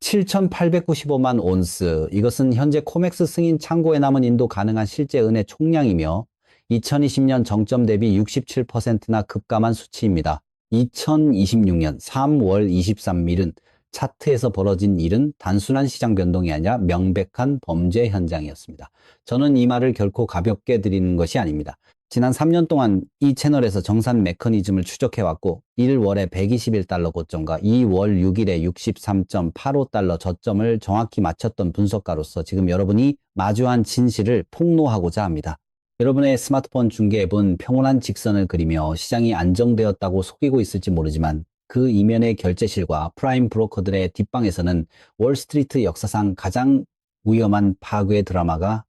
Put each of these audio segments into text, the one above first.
7,895만 온스. 이것은 현재 코맥스 승인 창고에 남은 인도 가능한 실제 은의 총량이며 2020년 정점 대비 67%나 급감한 수치입니다. 2026년 3월 23일은 차트에서 벌어진 일은 단순한 시장 변동이 아니라 명백한 범죄 현장이었습니다. 저는 이 말을 결코 가볍게 드리는 것이 아닙니다. 지난 3년 동안 이 채널에서 정산 메커니즘을 추적해왔고 1월에 121달러 고점과 2월 6일에 63.85달러 저점을 정확히 맞췄던 분석가로서 지금 여러분이 마주한 진실을 폭로하고자 합니다. 여러분의 스마트폰 중계 앱은 평온한 직선을 그리며 시장이 안정되었다고 속이고 있을지 모르지만 그 이면의 결제실과 프라임 브로커들의 뒷방에서는 월스트리트 역사상 가장 위험한 파괴 드라마가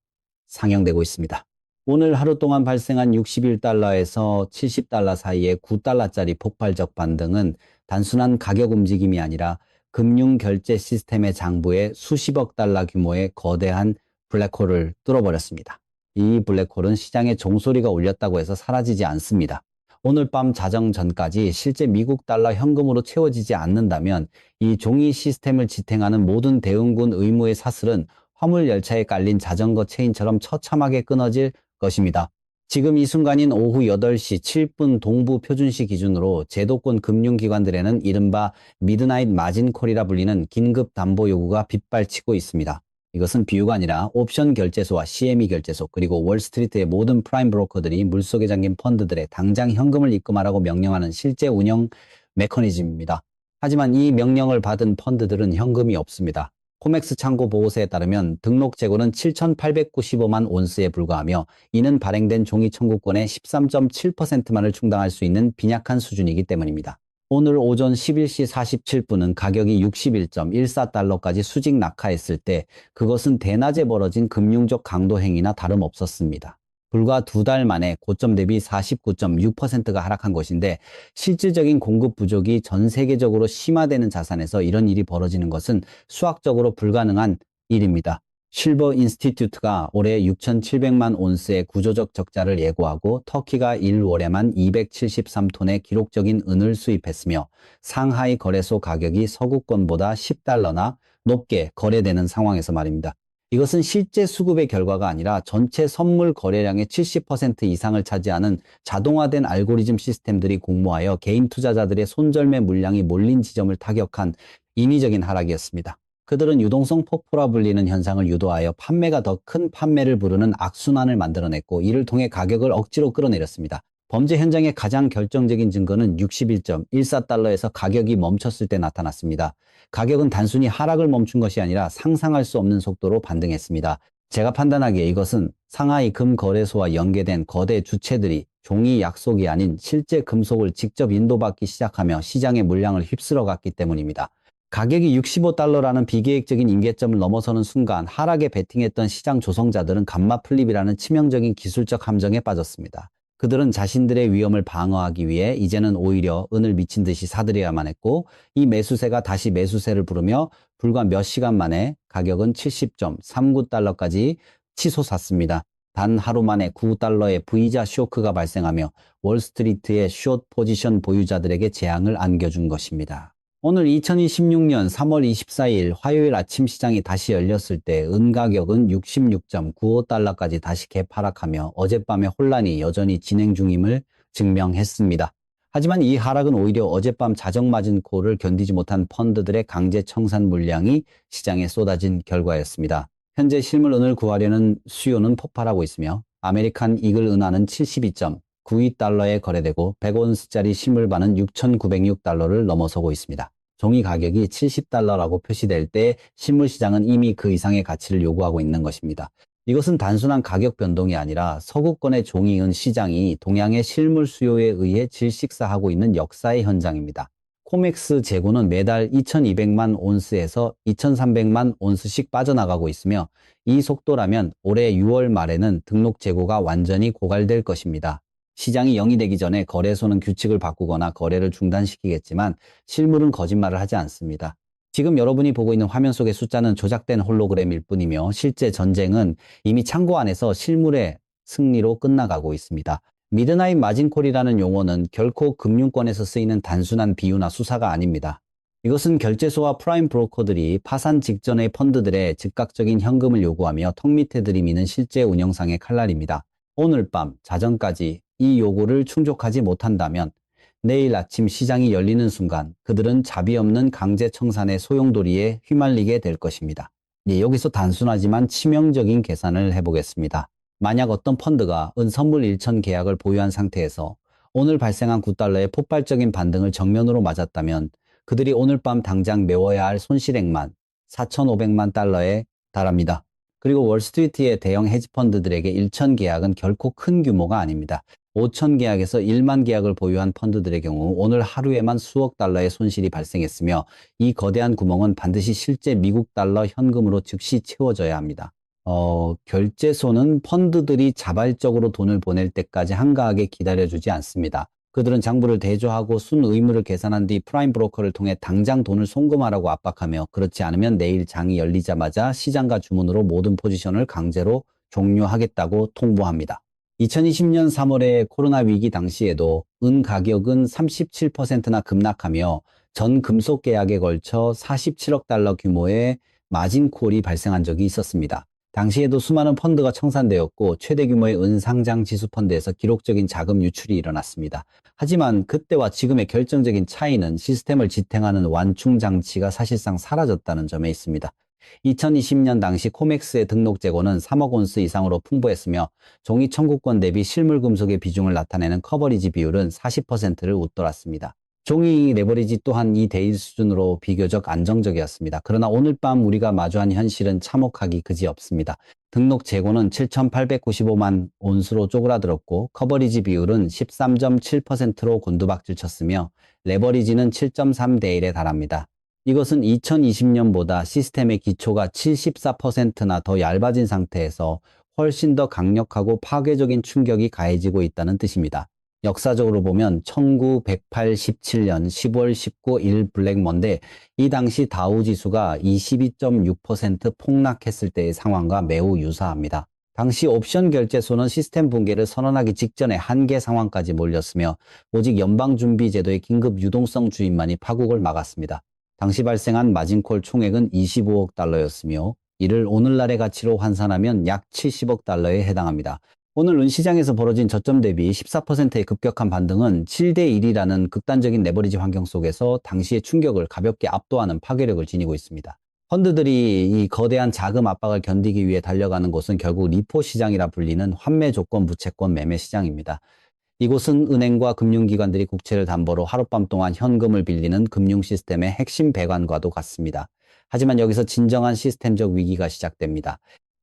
상영되고 있습니다. 오늘 하루 동안 발생한 61달러에서 70달러 사이의 9달러짜리 폭발적 반등은 단순한 가격 움직임이 아니라 금융 결제 시스템의 장부에 수십억 달러 규모의 거대한 블랙홀을 뚫어버렸습니다. 이 블랙홀은 시장에 종소리가 울렸다고 해서 사라지지 않습니다. 오늘 밤 자정 전까지 실제 미국 달러 현금으로 채워지지 않는다면 이 종이 시스템을 지탱하는 모든 대응군 의무의 사슬은 화물 열차에 깔린 자전거 체인처럼 처참하게 끊어질 것입니다. 지금 이 순간인 오후 8시 7분 동부 표준시 기준으로 제도권 금융기관들에는 이른바 미드나잇 마진콜이라 불리는 긴급 담보 요구가 빗발치고 있습니다. 이것은 비유가 아니라 옵션 결제소와 CME 결제소 그리고 월스트리트의 모든 프라임 브로커들이 물속에 잠긴 펀드들에 당장 현금을 입금하라고 명령하는 실제 운영 메커니즘입니다. 하지만 이 명령을 받은 펀드들은 현금이 없습니다. 코맥스 창고 보고서에 따르면 등록 재고는 7,895만 온스에 불과하며 이는 발행된 종이 청구권의 13.7%만을 충당할 수 있는 빈약한 수준이기 때문입니다. 오늘 오전 11시 47분은 가격이 61.14달러까지 수직 낙하했을 때 그것은 대낮에 벌어진 금융적 강도 행위나 다름없었습니다. 불과 2달 만에 고점 대비 49.6%가 하락한 것인데 실질적인 공급 부족이 전 세계적으로 심화되는 자산에서 이런 일이 벌어지는 것은 수학적으로 불가능한 일입니다. 실버 인스티튜트가 올해 6,700만 온스의 구조적 적자를 예고하고 터키가 1월에만 273톤의 기록적인 은을 수입했으며 상하이 거래소 가격이 서구권보다 10달러나 높게 거래되는 상황에서 말입니다. 이것은 실제 수급의 결과가 아니라 전체 선물 거래량의 70% 이상을 차지하는 자동화된 알고리즘 시스템들이 공모하여 개인 투자자들의 손절매 물량이 몰린 지점을 타격한 인위적인 하락이었습니다. 그들은 유동성 폭포라 불리는 현상을 유도하여 판매가 더 큰 판매를 부르는 악순환을 만들어냈고 이를 통해 가격을 억지로 끌어내렸습니다. 범죄 현장의 가장 결정적인 증거는 61.14달러에서 가격이 멈췄을 때 나타났습니다. 가격은 단순히 하락을 멈춘 것이 아니라 상상할 수 없는 속도로 반등했습니다. 제가 판단하기에 이것은 상하이 금거래소와 연계된 거대 주체들이 종이 약속이 아닌 실제 금속을 직접 인도받기 시작하며 시장의 물량을 휩쓸어 갔기 때문입니다. 가격이 65달러라는 비계획적인 임계점을 넘어서는 순간 하락에 베팅했던 시장 조성자들은 감마 플립이라는 치명적인 기술적 함정에 빠졌습니다. 그들은 자신들의 위험을 방어하기 위해 이제는 오히려 은을 미친 듯이 사들여야만 했고 이 매수세가 다시 매수세를 부르며 불과 몇 시간 만에 가격은 70.39달러까지 치솟았습니다. 단 하루 만에 9달러의 V자 쇼크가 발생하며 월스트리트의 숏 포지션 보유자들에게 재앙을 안겨준 것입니다. 오늘 2026년 3월 24일 화요일 아침 시장이 다시 열렸을 때 은 가격은 66.95달러까지 다시 개파락하며 어젯밤의 혼란이 여전히 진행 중임을 증명했습니다. 하지만 이 하락은 오히려 어젯밤 자정 맞은 콜을 견디지 못한 펀드들의 강제 청산 물량이 시장에 쏟아진 결과였습니다. 현재 실물 은을 구하려는 수요는 폭발하고 있으며 아메리칸 이글 은화는 72.92달러에 거래되고 100온스짜리 실물반은 6,906달러를 넘어서고 있습니다. 종이 가격이 70달러라고 표시될 때 실물시장은 이미 그 이상의 가치를 요구하고 있는 것입니다. 이것은 단순한 가격 변동이 아니라 서구권의 종이은 시장이 동양의 실물 수요에 의해 질식사하고 있는 역사의 현장입니다. 코맥스 재고는 매달 2,200만 온스에서 2,300만 온스씩 빠져나가고 있으며 이 속도라면 올해 6월 말에는 등록 재고가 완전히 고갈될 것입니다. 시장이 0이 되기 전에 거래소는 규칙을 바꾸거나 거래를 중단시키겠지만 실물은 거짓말을 하지 않습니다. 지금 여러분이 보고 있는 화면 속의 숫자는 조작된 홀로그램일 뿐이며 실제 전쟁은 이미 창고 안에서 실물의 승리로 끝나가고 있습니다. 미드나잇 마진콜이라는 용어는 결코 금융권에서 쓰이는 단순한 비유나 수사가 아닙니다. 이것은 결제소와 프라임 브로커들이 파산 직전의 펀드들의 즉각적인 현금을 요구하며 턱 밑에 들이미는 실제 운영상의 칼날입니다. 오늘 밤 자정까지 이 요구를 충족하지 못한다면 내일 아침 시장이 열리는 순간 그들은 자비 없는 강제 청산의 소용돌이에 휘말리게 될 것입니다. 여기서 단순하지만 치명적인 계산을 해보겠습니다. 만약 어떤 펀드가 은선물 1천 계약을 보유한 상태에서 오늘 발생한 9달러의 폭발적인 반등을 정면으로 맞았다면 그들이 오늘 밤 당장 메워야 할 손실액만 4,500만 달러에 달합니다. 그리고 월스트리트의 대형 헤지펀드들에게 1천 계약은 결코 큰 규모가 아닙니다. 5천 계약에서 1만 계약을 보유한 펀드들의 경우 오늘 하루에만 수억 달러의 손실이 발생했으며 이 거대한 구멍은 반드시 실제 미국 달러 현금으로 즉시 채워져야 합니다. 결제소는 펀드들이 자발적으로 돈을 보낼 때까지 한가하게 기다려주지 않습니다. 그들은 장부를 대조하고 순 의무를 계산한 뒤 프라임 브로커를 통해 당장 돈을 송금하라고 압박하며 그렇지 않으면 내일 장이 열리자마자 시장가 주문으로 모든 포지션을 강제로 종료하겠다고 통보합니다. 2020년 3월의 코로나 위기 당시에도 은 가격은 37%나 급락하며 전 금속 계약에 걸쳐 47억 달러 규모의 마진콜이 발생한 적이 있었습니다. 당시에도 수많은 펀드가 청산되었고 최대 규모의 은 상장 지수 펀드에서 기록적인 자금 유출이 일어났습니다. 하지만 그때와 지금의 결정적인 차이는 시스템을 지탱하는 완충 장치가 사실상 사라졌다는 점에 있습니다. 2020년 당시 코맥스의 등록 재고는 3억 온스 이상으로 풍부했으며 종이 청구권 대비 실물 금속의 비중을 나타내는 커버리지 비율은 40%를 웃돌았습니다. 종이 레버리지 또한 이 대일 수준으로 비교적 안정적이었습니다. 그러나 오늘 밤 우리가 마주한 현실은 참혹하기 그지없습니다. 등록 재고는 7,895만 온수로 쪼그라들었고 커버리지 비율은 13.7%로 곤두박질 쳤으며 레버리지는 7.3대 1에 달합니다. 이것은 2020년보다 시스템의 기초가 74%나 더 얇아진 상태에서 훨씬 더 강력하고 파괴적인 충격이 가해지고 있다는 뜻입니다. 역사적으로 보면 1987년 10월 19 일 블랙먼데 이 당시 다우 지수가 22.6% 폭락했을 때의 상황과 매우 유사합니다. 당시 옵션 결제소는 시스템 붕괴를 선언하기 직전에 한계 상황까지 몰렸으며 오직 연방준비제도의 긴급 유동성 주입만이 파국을 막았습니다. 당시 발생한 마진콜 총액은 25억 달러였으며 이를 오늘날의 가치로 환산하면 약 70억 달러에 해당합니다. 오늘 은시장에서 벌어진 저점 대비 14%의 급격한 반등은 7대 1이라는 극단적인 레버리지 환경 속에서 당시의 충격을 가볍게 압도하는 파괴력을 지니고 있습니다. 펀드들이 이 거대한 자금 압박을 견디기 위해 달려가는 곳은 결국 리포 시장이라 불리는 환매 조건 부채권 매매 시장입니다. 이곳은 은행과 금융기관들이 국채를 담보로 하룻밤 동안 현금을 빌리는 금융 시스템의 핵심 배관과도 같습니다. 하지만 여기서 진정한 시스템적 위기가 시작됩니다.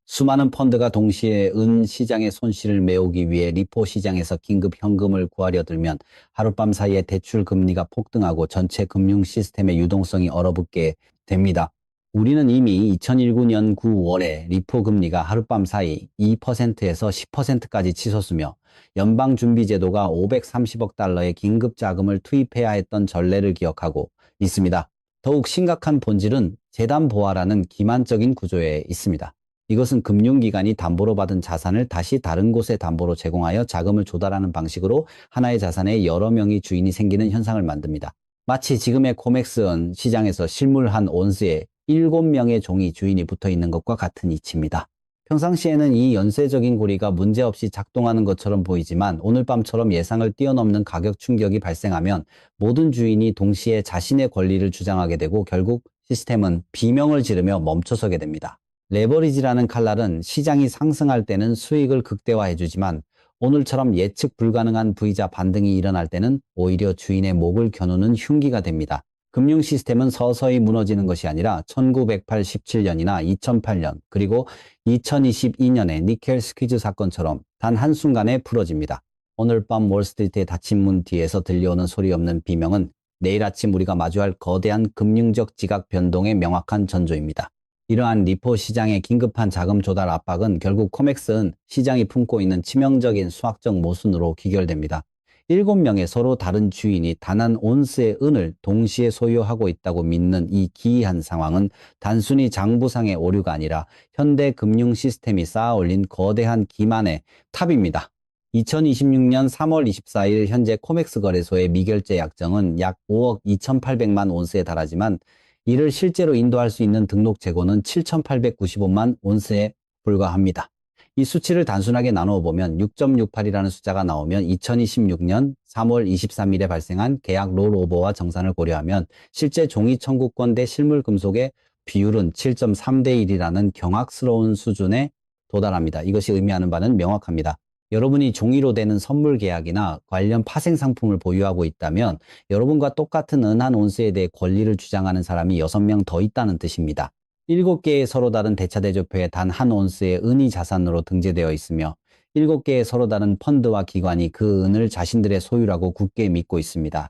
수많은 펀드가 동시에 은 시장의 손실을 메우기 위해 리포 시장에서 긴급 현금을 구하려 들면 하룻밤 사이에 대출 금리가 폭등하고 전체 금융 시스템의 유동성이 얼어붙게 됩니다. 우리는 이미 2019년 9월에 리포 금리가 하룻밤 사이 2%에서 10%까지 치솟으며 연방준비제도가 530억 달러의 긴급 자금을 투입해야 했던 전례를 기억하고 있습니다. 더욱 심각한 본질은 재단 보화라는 기만적인 구조에 있습니다. 이것은 금융기관이 담보로 받은 자산을 다시 다른 곳에 담보로 제공하여 자금을 조달하는 방식으로 하나의 자산에 여러 명의 주인이 생기는 현상을 만듭니다. 마치 지금의 코맥스은 시장에서 실물 한 온스에 7명의 종이 주인이 붙어 있는 것과 같은 이치입니다. 평상시에는 이 연쇄적인 고리가 문제없이 작동하는 것처럼 보이지만 오늘 밤처럼 예상을 뛰어넘는 가격 충격이 발생하면 모든 주인이 동시에 자신의 권리를 주장하게 되고 결국 시스템은 비명을 지르며 멈춰서게 됩니다. 레버리지라는 칼날은 시장이 상승할 때는 수익을 극대화해주지만 오늘처럼 예측 불가능한 V자 반등이 일어날 때는 오히려 주인의 목을 겨누는 흉기가 됩니다. 금융 시스템은 서서히 무너지는 것이 아니라 1987년이나 2008년 그리고 2022년의 니켈 스퀴즈 사건처럼 단 한순간에 풀어집니다. 오늘 밤 월스트리트의 닫힌 문 뒤에서 들려오는 소리 없는 비명은 내일 아침 우리가 마주할 거대한 금융적 지각 변동의 명확한 전조입니다. 이러한 리포 시장의 긴급한 자금 조달 압박은 결국 코맥스은 시장이 품고 있는 치명적인 수학적 모순으로 귀결됩니다. 7명의 서로 다른 주인이 단 한 온스의 은을 동시에 소유하고 있다고 믿는 이 기이한 상황은 단순히 장부상의 오류가 아니라 현대 금융 시스템이 쌓아 올린 거대한 기만의 탑입니다. 2026년 3월 24일 현재 코맥스 거래소의 미결제 약정은 약 5억 2,800만 온스에 달하지만 이를 실제로 인도할 수 있는 등록 재고는 7,895만 온스에 불과합니다. 이 수치를 단순하게 나누어 보면 6.68이라는 숫자가 나오면 2026년 3월 23일에 발생한 계약 롤오버와 정산을 고려하면 실제 종이 청구권 대 실물 금속의 비율은 7.3대 1이라는 경악스러운 수준에 도달합니다. 이것이 의미하는 바는 명확합니다. 여러분이 종이로 되는 선물 계약이나 관련 파생 상품을 보유하고 있다면 여러분과 똑같은 은 한 온스에 대해 권리를 주장하는 사람이 6명 더 있다는 뜻입니다. 7개의 서로 다른 대차대조표에 단 한 온스의 은이 자산으로 등재되어 있으며 7개의 서로 다른 펀드와 기관이 그 은을 자신들의 소유라고 굳게 믿고 있습니다.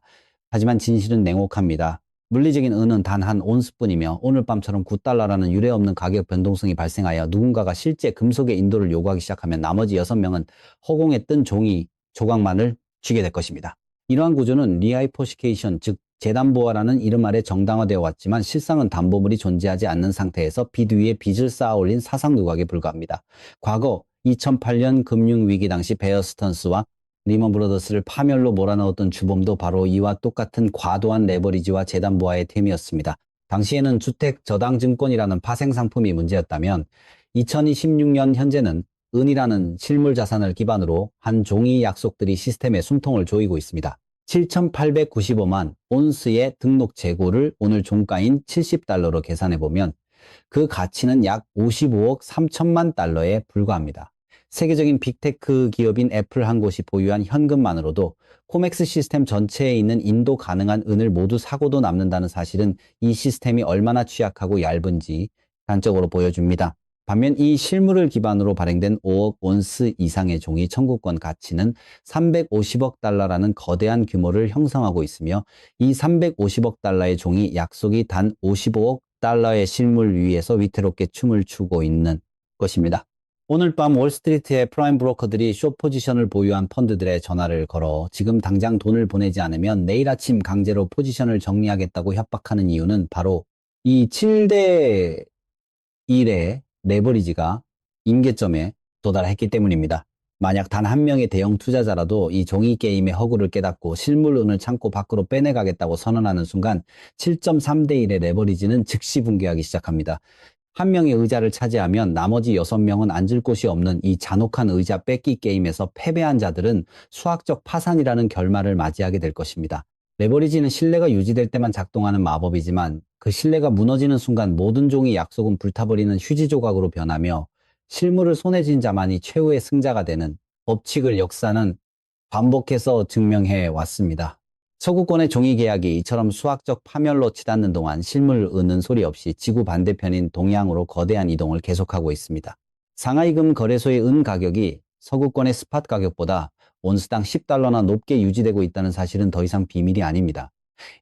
하지만 진실은 냉혹합니다. 물리적인 은은 단 한 온스뿐이며 오늘 밤처럼 9달러라는 유례없는 가격 변동성이 발생하여 누군가가 실제 금속의 인도를 요구하기 시작하면 나머지 6명은 허공에 뜬 종이 조각만을 쥐게 될 것입니다. 이러한 구조는 리하이포시케이션, 즉 재담보화라는 이름 아래 정당화되어 왔지만 실상은 담보물이 존재하지 않는 상태에서 빚 위에 빚을 쌓아 올린 사상 누각에 불과합니다. 과거 2008년 금융위기 당시 베어 스턴스와 리먼 브러더스를 파멸로 몰아넣었던 주범도 바로 이와 똑같은 과도한 레버리지와 재담보화의 템이었습니다. 당시에는 주택저당증권이라는 파생상품이 문제였다면 2026년 현재는 은이라는 실물 자산을 기반으로 한 종이 약속들이 시스템에 숨통을 조이고 있습니다. 7,895만 온스의 등록 재고를 오늘 종가인 70달러로 계산해보면 그 가치는 약 55억 3천만 달러에 불과합니다. 세계적인 빅테크 기업인 애플 한 곳이 보유한 현금만으로도 코맥스 시스템 전체에 있는 인도 가능한 은을 모두 사고도 남는다는 사실은 이 시스템이 얼마나 취약하고 얇은지 단적으로 보여줍니다. 반면 이 실물을 기반으로 발행된 5억 온스 이상의 종이 청구권 가치는 350억 달러라는 거대한 규모를 형성하고 있으며 이 350억 달러의 종이 약속이 단 55억 달러의 실물 위에서 위태롭게 춤을 추고 있는 것입니다. 오늘 밤 월스트리트의 프라임 브로커들이 숏 포지션을 보유한 펀드들의 전화를 걸어 지금 당장 돈을 보내지 않으면 내일 아침 강제로 포지션을 정리하겠다고 협박하는 이유는 바로 이 7대 1의 레버리지가 임계점에 도달했기 때문입니다. 만약 단 한 명의 대형 투자자라도 이 종이 게임의 허구를 깨닫고 실물은을 창고 밖으로 빼내가겠다고 선언하는 순간 7.3대 1의 레버리지는 즉시 붕괴하기 시작합니다. 한 명의 의자를 차지하면 나머지 6명은 앉을 곳이 없는 이 잔혹한 의자 뺏기 게임에서 패배한 자들은 수학적 파산이라는 결말을 맞이하게 될 것입니다. 레버리지는 신뢰가 유지될 때만 작동하는 마법이지만 그 신뢰가 무너지는 순간 모든 종이 약속은 불타버리는 휴지 조각으로 변하며 실물을 손에 쥔 자만이 최후의 승자가 되는 법칙을 역사는 반복해서 증명해 왔습니다. 서구권의 종이 계약이 이처럼 수학적 파멸로 치닫는 동안 실물 은은 소리 없이 지구 반대편인 동양으로 거대한 이동을 계속하고 있습니다. 상하이금 거래소의 은 가격이 서구권의 스팟 가격보다 온스당 10달러나 높게 유지되고 있다는 사실은 더 이상 비밀이 아닙니다.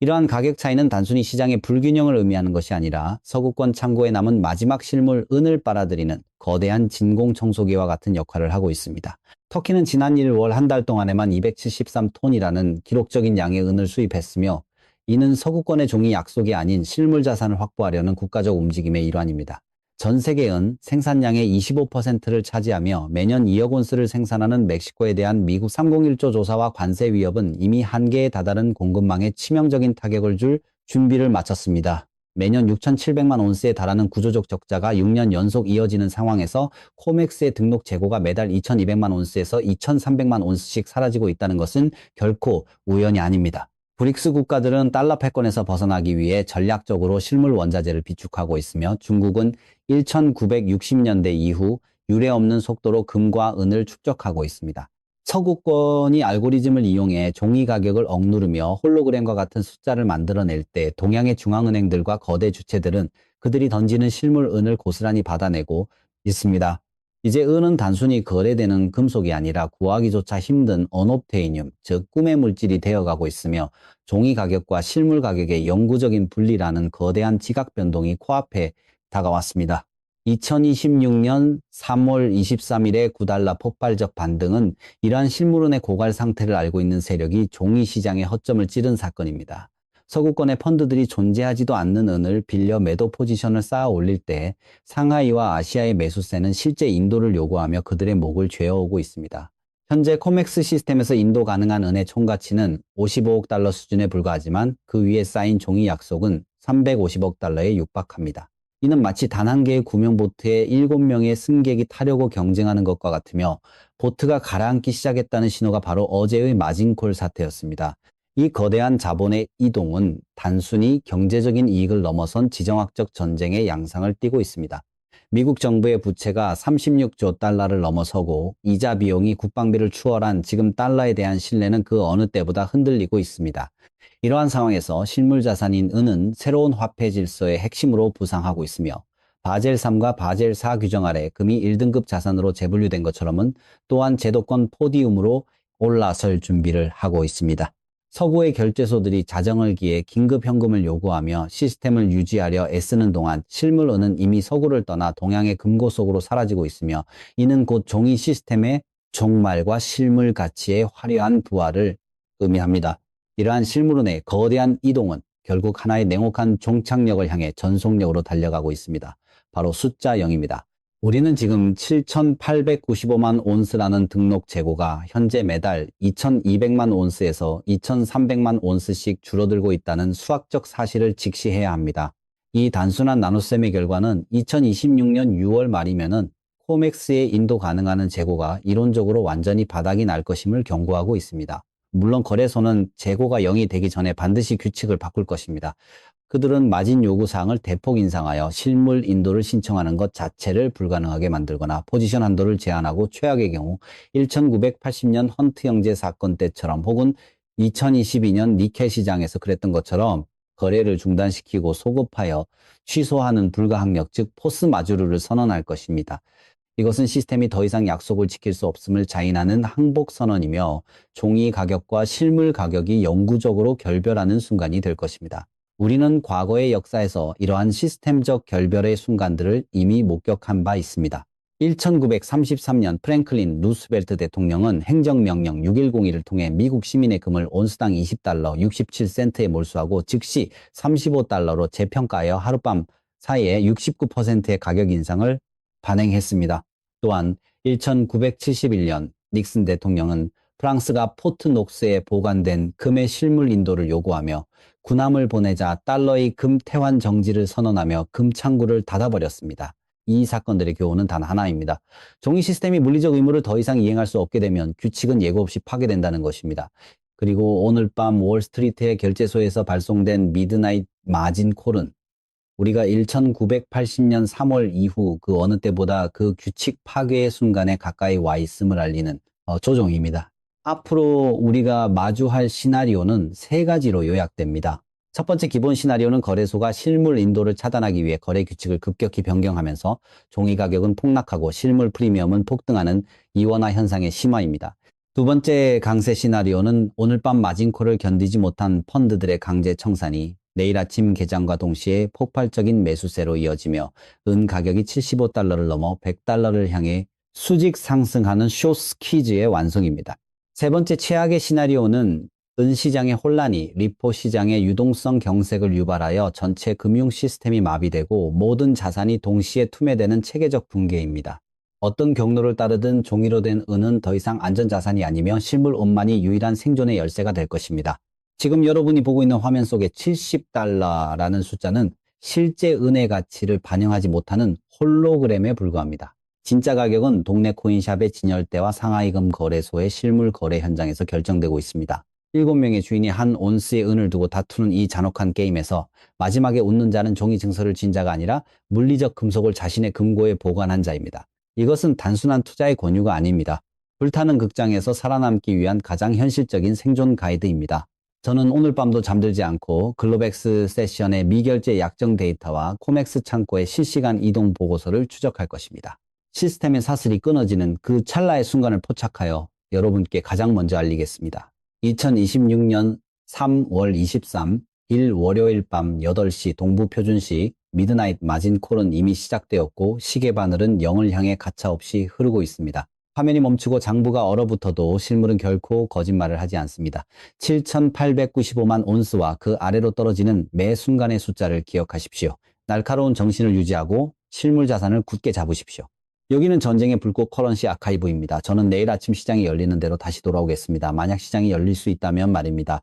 이러한 가격 차이는 단순히 시장의 불균형을 의미하는 것이 아니라 서구권 창고에 남은 마지막 실물 은을 빨아들이는 거대한 진공청소기와 같은 역할을 하고 있습니다. 터키는 지난 1월 한 달 동안에만 273톤이라는 기록적인 양의 은을 수입했으며 이는 서구권의 종이 약속이 아닌 실물 자산을 확보하려는 국가적 움직임의 일환입니다. 전 세계 은 생산량의 25%를 차지하며 매년 2억 온스를 생산하는 멕시코에 대한 미국 301조 조사와 관세 위협은 이미 한계에 다다른 공급망에 치명적인 타격을 줄 준비를 마쳤습니다. 매년 6,700만 온스에 달하는 구조적 적자가 6년 연속 이어지는 상황에서 코맥스의 등록 재고가 매달 2,200만 온스에서 2,300만 온스씩 사라지고 있다는 것은 결코 우연이 아닙니다. 브릭스 국가들은 달러 패권에서 벗어나기 위해 전략적으로 실물 원자재를 비축하고 있으며 중국은 1960년대 이후 유례없는 속도로 금과 은을 축적하고 있습니다. 서구권이 알고리즘을 이용해 종이 가격을 억누르며 홀로그램과 같은 숫자를 만들어낼 때 동양의 중앙은행들과 거대 주체들은 그들이 던지는 실물 은을 고스란히 받아내고 있습니다. 이제 은은 단순히 거래되는 금속이 아니라 구하기조차 힘든 언옵테이늄, 즉 꿈의 물질이 되어가고 있으며 종이 가격과 실물 가격의 영구적인 분리라는 거대한 지각 변동이 코앞에 다가왔습니다. 2026년 3월 23일의 9달러 폭발적 반등은 이러한 실물은의 고갈 상태를 알고 있는 세력이 종이 시장의 허점을 찌른 사건입니다. 서구권의 펀드들이 존재하지도 않는 은을 빌려 매도 포지션을 쌓아 올릴 때 상하이와 아시아의 매수세는 실제 인도를 요구하며 그들의 목을 죄어오고 있습니다. 현재 코맥스 시스템에서 인도 가능한 은의 총가치는 55억 달러 수준에 불과하지만 그 위에 쌓인 종이 약속은 350억 달러에 육박합니다. 이는 마치 단 한 개의 구명 보트에 7명의 승객이 타려고 경쟁하는 것과 같으며 보트가 가라앉기 시작했다는 신호가 바로 어제의 마진콜 사태였습니다. 이 거대한 자본의 이동은 단순히 경제적인 이익을 넘어선 지정학적 전쟁의 양상을 띠고 있습니다. 미국 정부의 부채가 36조 달러를 넘어서고 이자 비용이 국방비를 추월한 지금 달러에 대한 신뢰는 그 어느 때보다 흔들리고 있습니다. 이러한 상황에서 실물 자산인 은은 새로운 화폐 질서의 핵심으로 부상하고 있으며 바젤 3과 바젤 4 규정 아래 금이 1등급 자산으로 재분류된 것처럼은 또한 제도권 포디움으로 올라설 준비를 하고 있습니다. 서구의 결제소들이 자정을 기해 긴급 현금을 요구하며 시스템을 유지하려 애쓰는 동안 실물은은 이미 서구를 떠나 동양의 금고 속으로 사라지고 있으며 이는 곧 종이 시스템의 종말과 실물 가치의 화려한 부활을 의미합니다. 이러한 실물은의 거대한 이동은 결국 하나의 냉혹한 종착역을 향해 전속력으로 달려가고 있습니다. 바로 숫자 0입니다. 우리는 지금 7,895만 온스라는 등록 재고가 현재 매달 2,200만 온스에서 2,300만 온스씩 줄어들고 있다는 수학적 사실을 직시해야 합니다. 이 단순한 나눗셈의 결과는 2026년 6월 말이면은 코맥스에 인도 가능한 재고가 이론적으로 완전히 바닥이 날 것임을 경고하고 있습니다. 물론 거래소는 재고가 0이 되기 전에 반드시 규칙을 바꿀 것입니다. 그들은 마진 요구사항을 대폭 인상하여 실물 인도를 신청하는 것 자체를 불가능하게 만들거나 포지션 한도를 제한하고 최악의 경우 1980년 헌트 형제 사건 때처럼 혹은 2022년 니켈 시장에서 그랬던 것처럼 거래를 중단시키고 소급하여 취소하는 불가항력 즉 포스 마주르를 선언할 것입니다. 이것은 시스템이 더 이상 약속을 지킬 수 없음을 자인하는 항복 선언이며 종이 가격과 실물 가격이 영구적으로 결별하는 순간이 될 것입니다. 우리는 과거의 역사에서 이러한 시스템적 결별의 순간들을 이미 목격한 바 있습니다. 1933년 프랭클린 루스벨트 대통령은 행정명령 6101을 통해 미국 시민의 금을 온스당 20달러 67센트에 몰수하고 즉시 35달러로 재평가하여 하룻밤 사이에 69%의 가격 인상을 반행했습니다. 또한 1971년 닉슨 대통령은 프랑스가 포트 녹스에 보관된 금의 실물 인도를 요구하며 군함을 보내자 달러의 금 태환 정지를 선언하며 금 창구를 닫아버렸습니다. 이 사건들의 교훈은 단 하나입니다. 종이 시스템이 물리적 의무를 더 이상 이행할 수 없게 되면 규칙은 예고 없이 파괴된다는 것입니다. 그리고 오늘 밤 월스트리트의 결제소에서 발송된 미드나잇 마진 콜은 우리가 1980년 3월 이후 그 어느 때보다 그 규칙 파괴의 순간에 가까이 와 있음을 알리는 조종입니다. 앞으로 우리가 마주할 시나리오는 세 가지로 요약됩니다. 첫 번째 기본 시나리오는 거래소가 실물 인도를 차단하기 위해 거래 규칙을 급격히 변경하면서 종이 가격은 폭락하고 실물 프리미엄은 폭등하는 이원화 현상의 심화입니다. 두 번째 강세 시나리오는 오늘 밤 마진콜을 견디지 못한 펀드들의 강제 청산이 내일 아침 개장과 동시에 폭발적인 매수세로 이어지며 은 가격이 75달러를 넘어 100달러를 향해 수직 상승하는 숏스퀴즈의 완성입니다. 세 번째 최악의 시나리오는 은 시장의 혼란이 리포 시장의 유동성 경색을 유발하여 전체 금융 시스템이 마비되고 모든 자산이 동시에 투매되는 체계적 붕괴입니다. 어떤 경로를 따르든 종이로 된 은은 더 이상 안전자산이 아니며 실물 은만이 유일한 생존의 열쇠가 될 것입니다. 지금 여러분이 보고 있는 화면 속의 70달러라는 숫자는 실제 은의 가치를 반영하지 못하는 홀로그램에 불과합니다. 진짜 가격은 동네 코인샵의 진열대와 상하이금 거래소의 실물 거래 현장에서 결정되고 있습니다. 7명의 주인이 한 온스의 은을 두고 다투는 이 잔혹한 게임에서 마지막에 웃는 자는 종이 증서를 쥔 자가 아니라 물리적 금속을 자신의 금고에 보관한 자입니다. 이것은 단순한 투자의 권유가 아닙니다. 불타는 극장에서 살아남기 위한 가장 현실적인 생존 가이드입니다. 저는 오늘 밤도 잠들지 않고 글로백스 세션의 미결제 약정 데이터와 코맥스 창고의 실시간 이동 보고서를 추적할 것입니다. 시스템의 사슬이 끊어지는 그 찰나의 순간을 포착하여 여러분께 가장 먼저 알리겠습니다. 2026년 3월 23일 월요일 밤 8시 동부표준시 미드나잇 마진 콜은 이미 시작되었고 시계 바늘은 0을 향해 가차없이 흐르고 있습니다. 화면이 멈추고 장부가 얼어붙어도 실물은 결코 거짓말을 하지 않습니다. 7,895만 온스와 그 아래로 떨어지는 매 순간의 숫자를 기억하십시오. 날카로운 정신을 유지하고 실물 자산을 굳게 잡으십시오. 여기는 전쟁의 불꽃 커런시 아카이브입니다. 저는 내일 아침 시장이 열리는 대로 다시 돌아오겠습니다. 만약 시장이 열릴 수 있다면 말입니다.